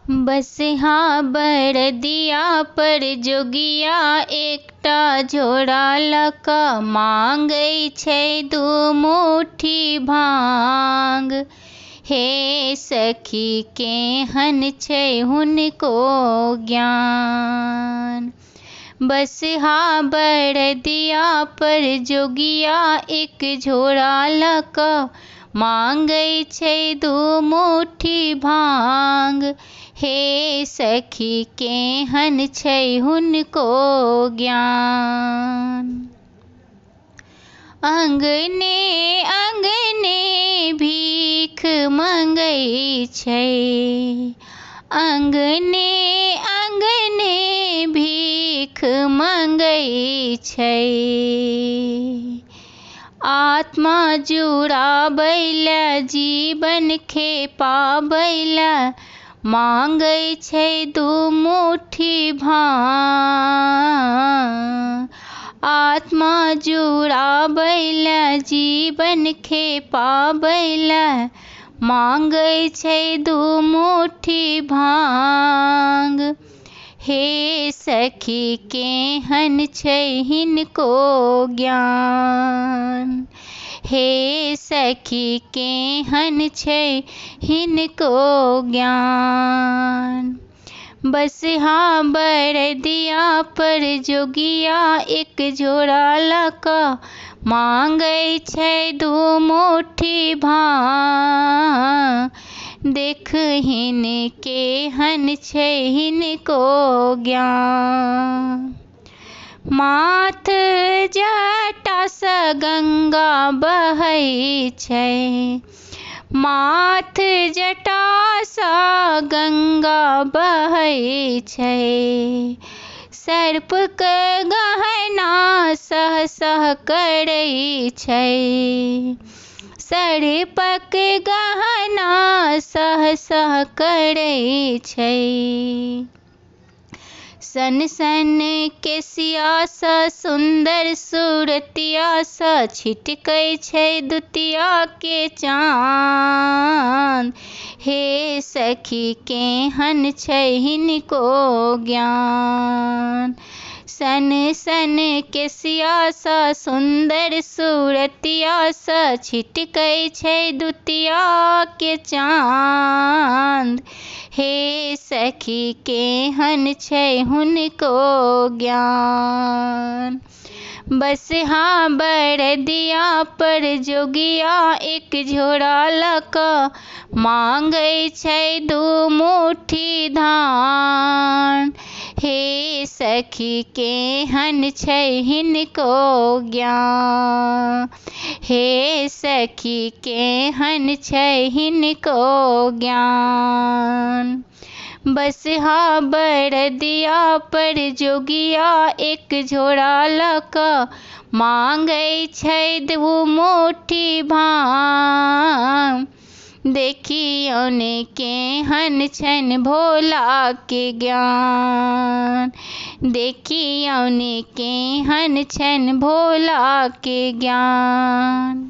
बसहा बरदिया पर जोगिया एकटा झोरा लऽ कऽ मांगै छै दू मुट्ठी भांग। हे सखी केहन छै हुनको ज्ञान। बसहा बरदिया पर जोगिया एक झोरा लऽ कऽ मांगै छै दू मुट्ठी भांग। हे सखी केहन छै हुनको ज्ञान। अंगने अंगने भीख मंगै छै, अंगने अंगने भीख मंगै छै। आत्मा जुड़ाबै लए जीवन खेपाबै लए मांगै छै दू मुट्ठी भांग। आत्मा जुड़ाबै लए जीवन खेपाबै लए मांगै छै दू मुट्ठी भांग। हे सखी केहन छै हिनको ज्ञान। हे सखी केहन छै हिनको ज्ञान। बसहा बरदिया पर जोगिया एक झोरा लऽ कऽ मांगै छै दू मुट्ठी भांग। देखहिन केहन छै हिनको ज्ञान। माथ जटासँ गंगा बहै छै, माथ जटासँ गंगा बहै छै। सर्पक गहना सह सह करै छै, सर्पक गहना सह सह करै छै। सन सन केसियासँ सुन्दर सूरतियासँ छिटकै छै दुतिया के चाँद। हे सखी केहन छै हिनको ज्ञान। सन सन केसियासँ सुन्दर सूरतियासँ छिटकै छै दुतिया के चाँद। हे सखी केहन छै हुनको ज्ञान। बसहा बरदिया पर जोगिया एक झोरा लऽ कऽ मांगै छै दू मुट्ठी धान। हे सखी केहन छै हिनको ज्ञान। हे सखी केहन छै हिनको ज्ञान। बसहा बरदिया पर जोगिया एक झोरा लऽ कऽ मांगै छै दू मुट्ठी भांग। देखियौन केहन छनि भोला के ज्ञान। देखियौन केहन छनि भोला के ज्ञान।